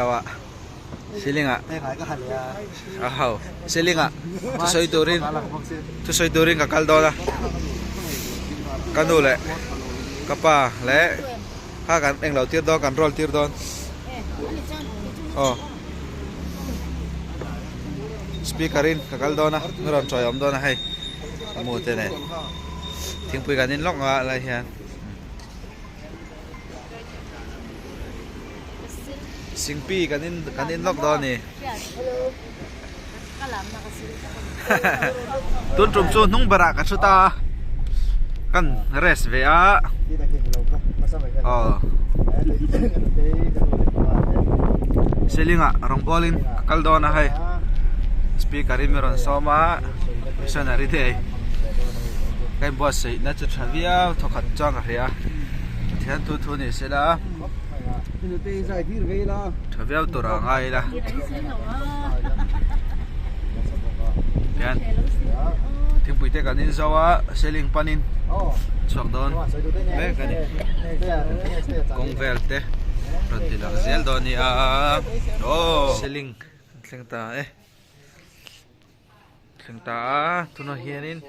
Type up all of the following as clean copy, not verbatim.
lawa silinga silinga tu soy turin ka kaldo na kanule kapa le ha kan eng lau tir do kan roll tir don speakerin ka kaldo na nuron choy om do na hay mu te ne thing pui kan in lok nga la hian singpi kan in lok do ni tun trum chu nung bara ka chuta kan res ve a silinga rong bolin kaldo na hay speakerin meron soma missionary te cái boss ấy nó chỉ thavia thọ khát trang à thian thu ni sẽ là thavia tổ ra ngay là thian tiếng bụi tê cái nín zawa selling panin chọn đón bé cái này công vel tê rồi thì là zel đón ni selling thằng ta thằng ta thu nó hiền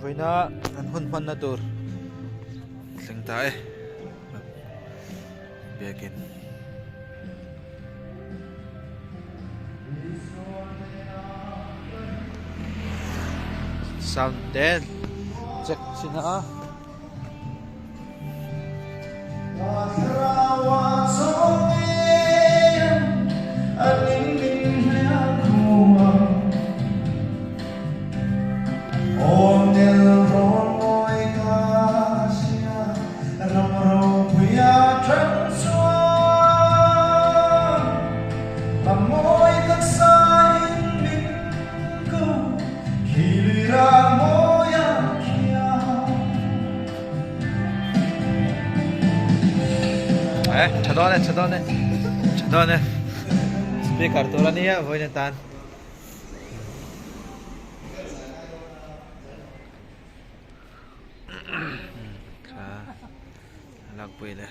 với nó ăn hôn phân na tur sinh thái bia kín sound dead check xin hả chờ đón này speaker tôi là nia với nhân tan lạc bụi này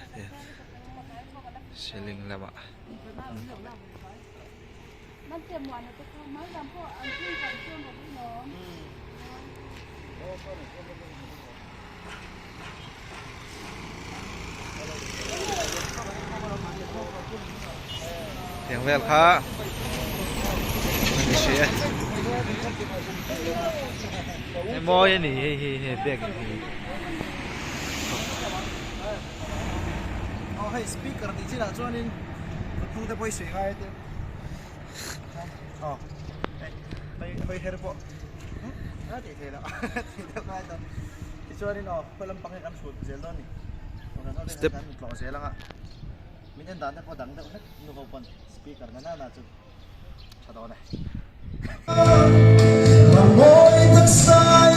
selling là bạn tiếng vel khá mình sẽ em môi nỉ hề bẹt hay speaker thì chỉ là cho nên không thể quay sửa hai thế bây giờ bộ thì thế đó thì đâu ai đâu thì cho nên phải làm bằng cái cam sụt dễ luôn nè step lọ dễ lắm ạ mình nhân đàn có đắng đâu hết nó có phần speaker nó là chụp chào đó này mà môi thật say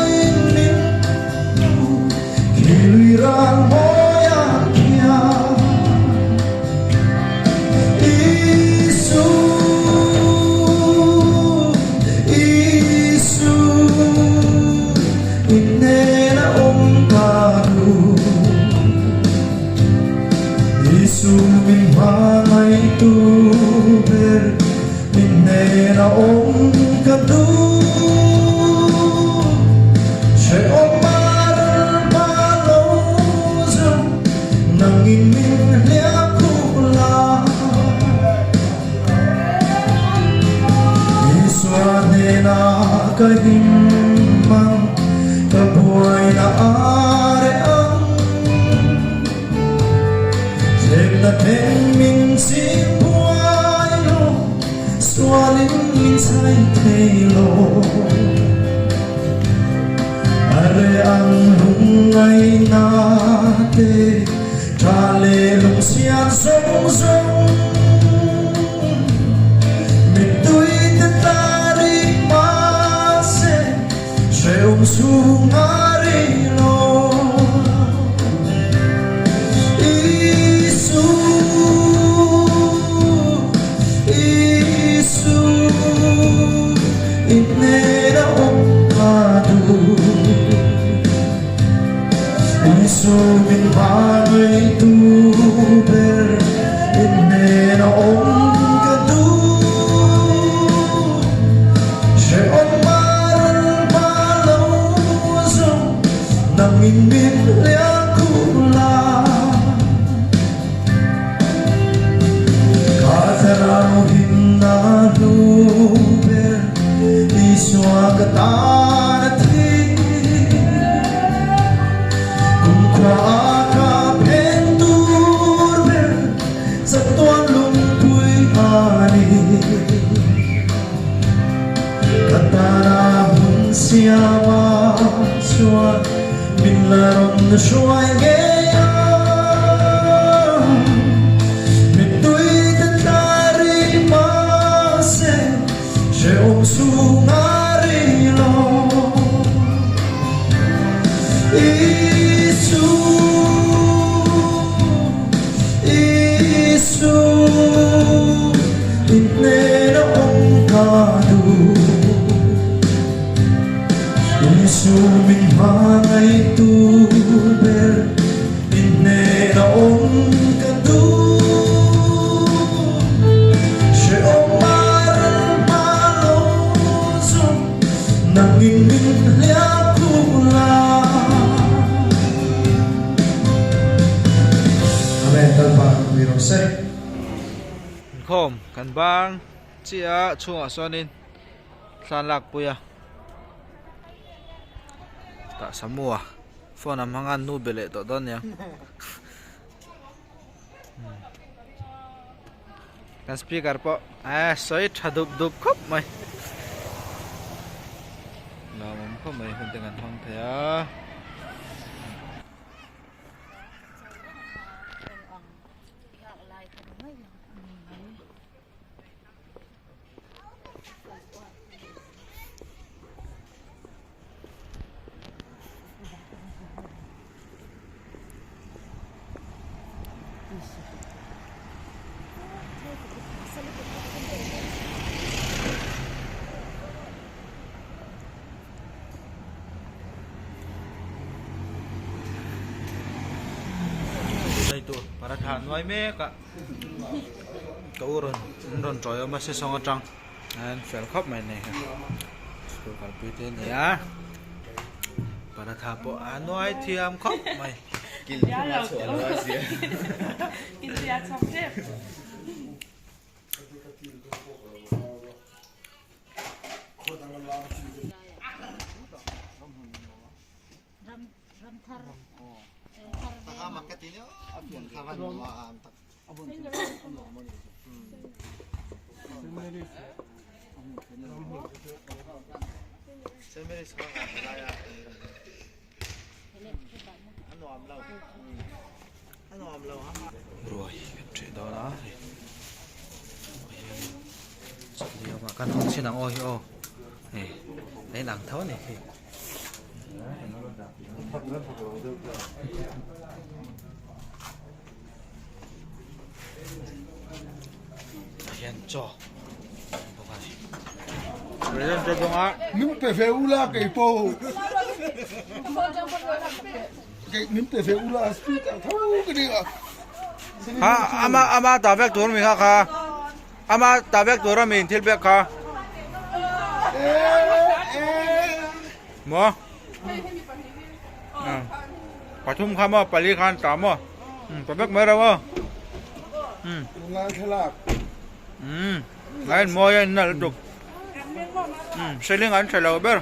mình khi lùi ra môi kia Isu inena karu Isu min mangai tu ber inena kadu she omar balozo nangin min liakula Iswadena kahimang kabuhay na areang Zem na ten min si buhay lo Swalin min say taylo Are ang lungay nate Trale lung siyan song song Sungarilo mà xua mình là rộn nó xuôi ghé mình tuy thân ta ri mà sẽ ôm xuống ngari lo Isu Isu Inne na ong kadu Isu min hangay tuber Inne na ong kadu Siya ong maral malosong Nangingin liya kulang Mental pa, wirong say khom kan bang chia chunga sonin san lak puya ta samua phone am hangan nu bele to don ya kan speaker po soi thadup dup khop mai la mom khop mai hun tengan hong thaya itu para than noi me ka kauron ron troy ma se song atang an fel khop mai ne ko kal pi te ne ya para tha po anoi thiam khop mai Kinh tế xong tiếp. Marketingnya abon kawan dua antak. Abon. Semeris ko kaya. Ano amlaw? Ano amlaw ha? rồi chuyện đó đó điều mà căn không xin nặng ôi ô này lấy nặng thấu này hiện cho Present cho bông á Nim pe fe ula kay po. Kay nim pe fe ula speaker thau cái đi à. ha ama ta vek tur mi kha ama ta vek tur mi thil bek kha mo pathum kha mo pali khan ta mo ta vek me ra mo Ngai thalak. ngai mo yan na duk selling an selo ber